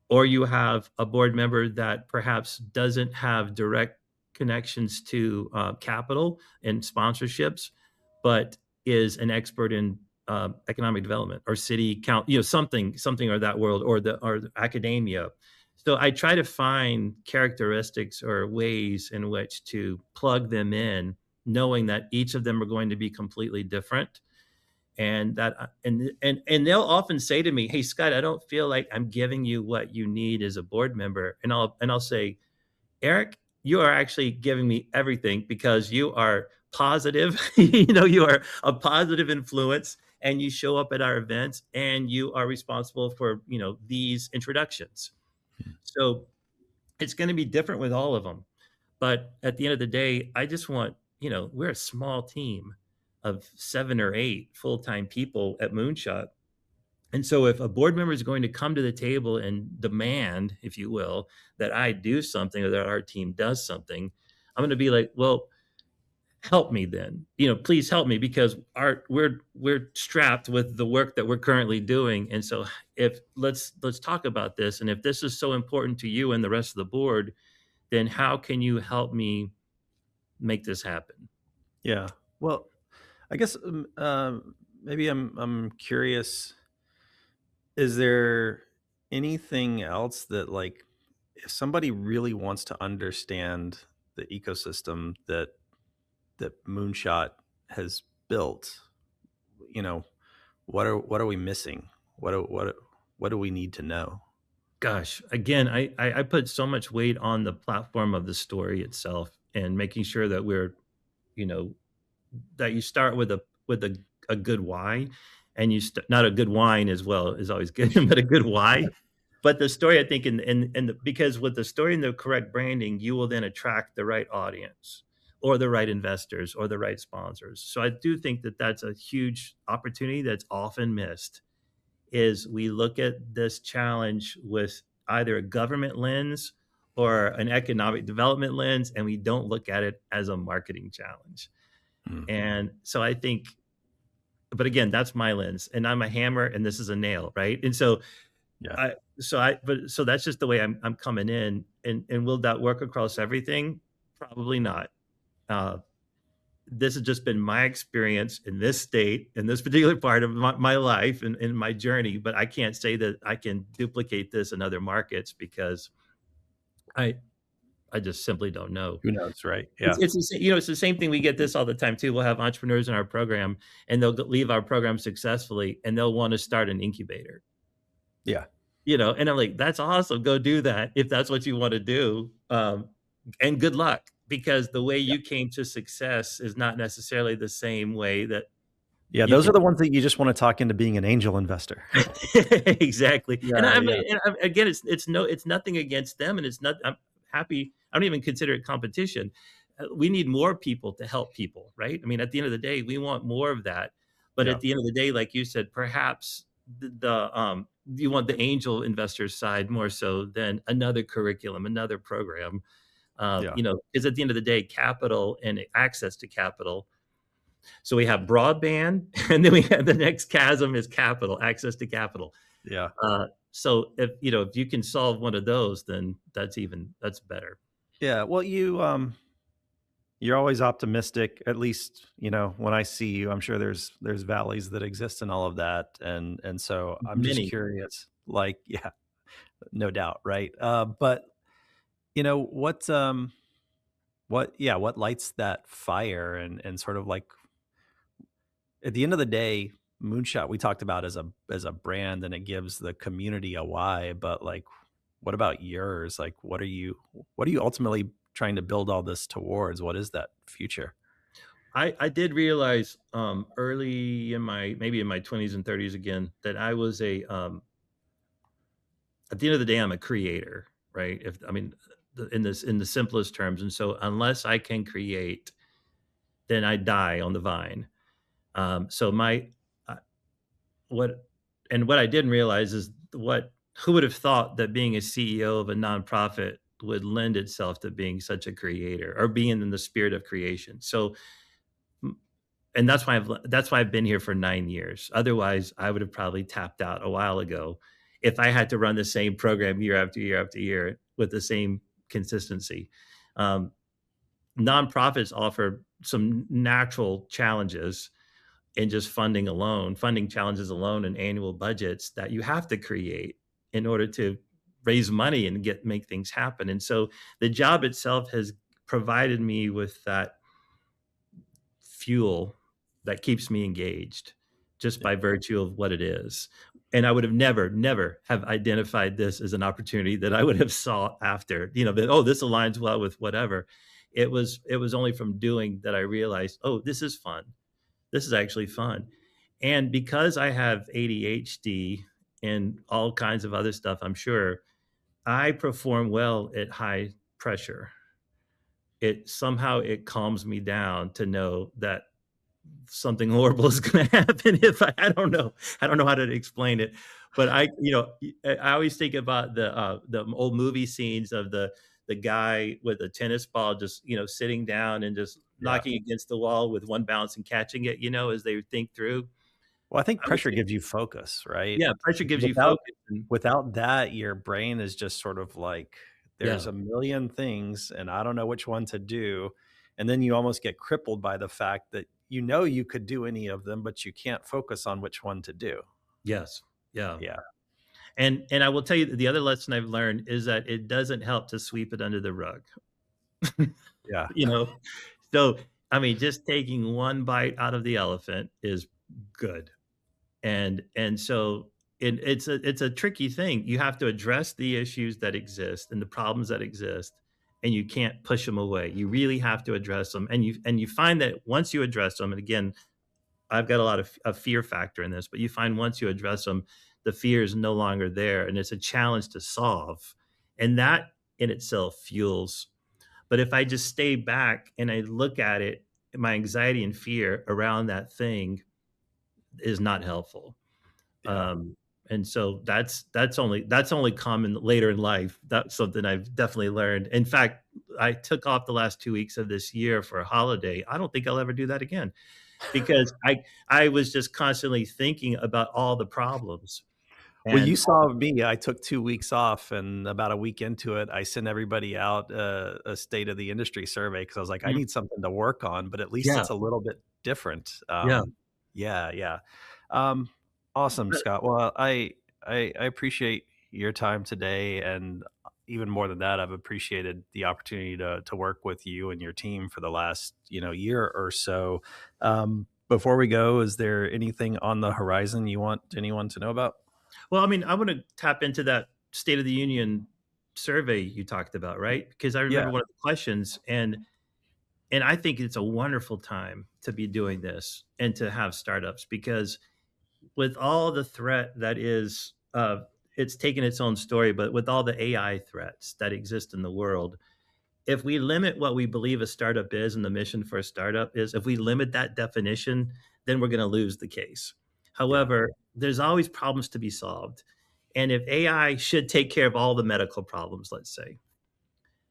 [SPEAKER 2] Or you have a board member that perhaps doesn't have direct connections to capital and sponsorships, but is an expert in economic development or city count, something or that world, or academia. So I try to find characteristics or ways in which to plug them in, knowing that each of them are going to be completely different, and that and they'll often say to me, "Hey, Scott, I don't feel like I'm giving you what you need as a board member." And I'll say, "Eric, you are actually giving me everything because you are positive. You are a positive influence, and you show up at our events, and you are responsible for these introductions." So it's going to be different with all of them. But at the end of the day, I just want, we're a small team of 7 or 8 full-time people at Moonshot. And so if a board member is going to come to the table and demand, if you will, that I do something or that our team does something, I'm going to be like, "Well, help me then. Please help me because we're strapped with the work that we're currently doing. And so if let's talk about this, and if this is so important to you and the rest of the board, then how can you help me make this happen?"
[SPEAKER 1] Yeah. Well, I guess maybe I'm curious. Is there anything else that like if somebody really wants to understand the ecosystem that Moonshot has built, you know, what are we missing? What do we need to know?
[SPEAKER 2] Gosh, again, I put so much weight on the platform of the story itself and making sure that you know, that you start with a good why, and not a good wine as well is always good, but a good why. But the story, I think, because with the story and the correct branding, you will then attract the right audience or the right investors or the right sponsors. So I do think that that's a huge opportunity that's often missed, is we look at this challenge with either a government lens or an economic development lens, and we don't look at it as a marketing challenge.
[SPEAKER 1] Mm,
[SPEAKER 2] And so I think, but again, that's my lens, and I'm a hammer and this is a nail, right? And so
[SPEAKER 1] yeah.
[SPEAKER 2] so that's just the way I'm coming in. And will that work across everything? Probably not. Uh, this has just been my experience in this state, in this particular part of my life and in my journey. But I can't say that I can duplicate this in other markets because I I just simply don't know.
[SPEAKER 1] Who knows, right? Yeah.
[SPEAKER 2] It's it's the same thing. We get this all the time too. We'll have entrepreneurs in our program, and they'll leave our program successfully, and they'll want to start an incubator.
[SPEAKER 1] Yeah.
[SPEAKER 2] And I'm like, that's awesome. Go do that if that's what you want to do. And good luck, because the way
[SPEAKER 1] Yeah.
[SPEAKER 2] you came to success is not necessarily the same way that
[SPEAKER 1] Yeah,
[SPEAKER 2] you
[SPEAKER 1] those are
[SPEAKER 2] can.
[SPEAKER 1] the ones that you just wanna talk into being an angel investor.
[SPEAKER 2] Exactly. And
[SPEAKER 1] Yeah, yeah,
[SPEAKER 2] again, it's nothing against them, and it's not. I'm happy. I don't even consider it competition. We need more people to help people, right? I mean, at the end of the day, we want more of that. But
[SPEAKER 1] yeah,
[SPEAKER 2] at the end of the day, like you said, perhaps you want the angel investor side more so than another curriculum, another program.
[SPEAKER 1] yeah,
[SPEAKER 2] Because at the end of the day, capital and access to capital. So we have broadband, and then we have the next chasm is capital, access to capital.
[SPEAKER 1] yeah.
[SPEAKER 2] So if you can solve one of those, then that's better.
[SPEAKER 1] Yeah, well, you're always optimistic, at least, when I see you, I'm sure there's valleys that exist in all of that, and so I'm just
[SPEAKER 2] Many.
[SPEAKER 1] curious, like yeah, no doubt, right? But, what lights that fire and sort of like at the end of the day, Moonshot we talked about as a brand and it gives the community a why, but like what about yours? Like what are you ultimately trying to build all this towards? What is that future?
[SPEAKER 2] I did realize early in my maybe in my 20s and 30s again that I was a at the end of the day I'm a creator, right? If I mean in the simplest terms, and so unless I can create, then I die on the vine. So my uh, what what I didn't realize is what who would have thought that being a CEO of a nonprofit would lend itself to being such a creator or being in the spirit of creation. So and that's why I've been here for 9 years. Otherwise, I would have probably tapped out a while ago if I had to run the same program year after year after year with the same consistency. Um, Nonprofits offer some natural challenges in just funding challenges alone and annual budgets that you have to create in order to raise money and make things happen. And so the job itself has provided me with that fuel that keeps me engaged just
[SPEAKER 1] Yeah.
[SPEAKER 2] by virtue of what it is. And I would have never have identified this as an opportunity that I would have sought after, that, oh, this aligns well with whatever. It was only from doing that I realized, oh, this is fun. This is actually fun. And because I have ADHD and all kinds of other stuff, I'm sure I perform well at high pressure. It calms me down to know that something horrible is going to happen if I don't know how to explain it, but I always think about the old movie scenes of the guy with a tennis ball just sitting down and just
[SPEAKER 1] Yeah.
[SPEAKER 2] knocking against the wall with one bounce and catching it, as they think through.
[SPEAKER 1] Well, I think
[SPEAKER 2] I would
[SPEAKER 1] pressure
[SPEAKER 2] think,
[SPEAKER 1] gives you focus, right?
[SPEAKER 2] yeah, pressure gives you
[SPEAKER 1] Without
[SPEAKER 2] focus. And
[SPEAKER 1] without that, your brain is just sort of like, there's
[SPEAKER 2] yeah.
[SPEAKER 1] a million things and I don't know which one to do. And then you almost get crippled by the fact that you could do any of them, but you can't focus on which one to do.
[SPEAKER 2] Yes. Yeah.
[SPEAKER 1] Yeah.
[SPEAKER 2] And I will tell you the other lesson I've learned is that it doesn't help to sweep it under the rug.
[SPEAKER 1] Yeah.
[SPEAKER 2] you know so I mean, just taking one bite out of the elephant is good. And so it's a tricky thing. You have to address the issues that exist and the problems that exist, and you can't push them away. You really have to address them, and you find that once you address them, and again, I've got a lot of a fear factor in this, but you find once you address them, the fear is no longer there, and it's a challenge to solve, and that in itself fuels. But if I just stay back and I look at it, my anxiety and fear around that thing is not helpful.
[SPEAKER 1] Yeah.
[SPEAKER 2] And so that's only common later in life. That's something I've definitely learned. In fact, I took off the last 2 weeks of this year for a holiday. I don't think I'll ever do that again because I was just constantly thinking about all the problems.
[SPEAKER 1] Well, you
[SPEAKER 2] And
[SPEAKER 1] saw me. I took 2 weeks off, and about a week into it, I sent everybody out a state of the industry survey because I was like, "I
[SPEAKER 2] mm,
[SPEAKER 1] need something to work on, but at least
[SPEAKER 2] yeah,
[SPEAKER 1] it's a little bit different."
[SPEAKER 2] yeah.
[SPEAKER 1] Yeah, yeah. Um, awesome, Scott. Well, I appreciate your time today, and even more than that, I've appreciated the opportunity to work with you and your team for the last, year or so. Before we go, is there anything on the horizon you want anyone to know about?
[SPEAKER 2] Well, I mean, I wanna tap into that State of the Union survey you talked about, right? Because I
[SPEAKER 1] Yeah,
[SPEAKER 2] remember one of the questions, and I think it's a wonderful time to be doing this and to have startups because with all the threat that is, it's taken its own story, but with all the AI threats that exist in the world, if we limit what we believe a startup is and the mission for a startup is, if we limit that definition, then we're going to lose the case.
[SPEAKER 1] yeah,
[SPEAKER 2] However, there's always problems to be solved. And if AI should take care of all the medical problems, let's say,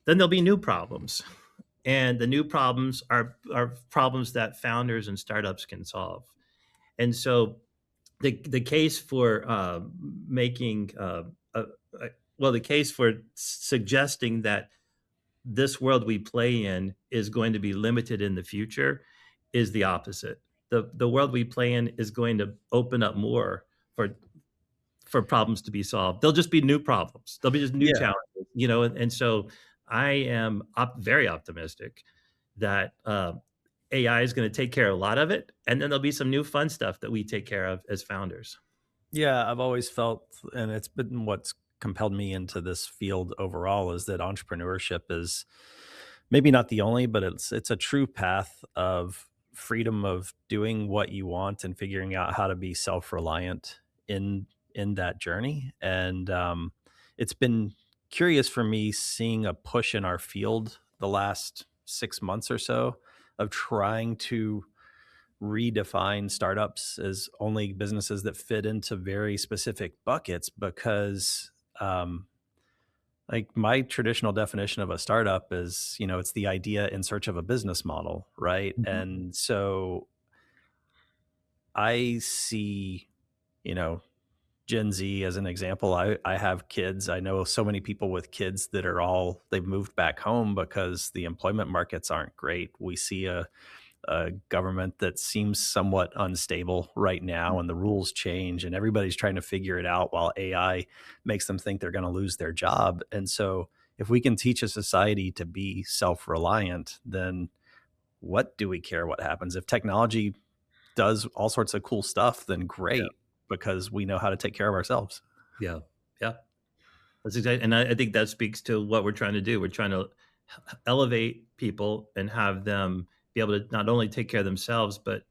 [SPEAKER 2] then there'll be new problems. And the new problems are problems that founders and startups can solve. And so the case for making uh, well, the case for suggesting that this world we play in is going to be limited in the future is the opposite. The world we play in is going to open up more for problems to be solved. There'll just be new problems. There'll be just new
[SPEAKER 1] yeah.
[SPEAKER 2] challenges, and so I am very optimistic that AI is going to take care of a lot of it, and then there'll be some new fun stuff that we take care of as founders.
[SPEAKER 1] Yeah, I've always felt, and it's been what's compelled me into this field overall, is that entrepreneurship is maybe not the only, but it's a true path of freedom of doing what you want and figuring out how to be self-reliant in that journey. And it's been curious for me seeing a push in our field the last 6 months or so of trying to redefine startups as only businesses that fit into very specific buckets because like my traditional definition of a startup is, it's the idea in search of a business model, right?
[SPEAKER 2] Mhm.
[SPEAKER 1] And so I see, you know, Gen Z as an example. I have kids. I know so many people with kids that they've moved back home because the employment markets aren't great. We see a government that seems somewhat unstable right now, and the rules change, and everybody's trying to figure it out while AI makes them think they're going to lose their job. And so, if we can teach a society to be self reliant, then what do we care what happens? If technology does all sorts of cool stuff, then
[SPEAKER 2] Yeah,
[SPEAKER 1] great, because we know how to take care of ourselves.
[SPEAKER 2] yeah, yeah. That's exactly, and I think that speaks to what we're trying to do. We're trying to elevate people and have them be able to not only take care of themselves, but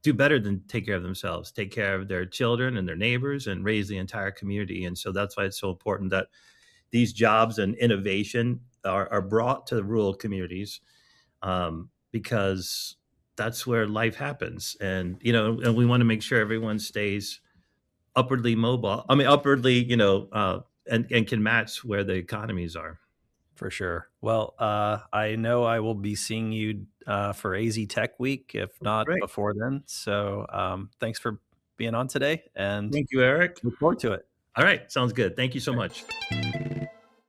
[SPEAKER 2] do better than take care of themselves, take care of their children and their neighbors and raise the entire community. And so that's why it's so important that these jobs and innovation are brought to the rural communities, because that's where life happens. And we want to make sure everyone stays upwardly mobile. I mean, upwardly, and can match where the economies are.
[SPEAKER 1] For sure. Well, I know I will be seeing you for AZ Tech Week, if not
[SPEAKER 2] Great.
[SPEAKER 1] before then. So thanks for being on today and
[SPEAKER 2] Thank you, Eric.
[SPEAKER 1] look forward to it.
[SPEAKER 2] All right. Sounds good. Thank you so much.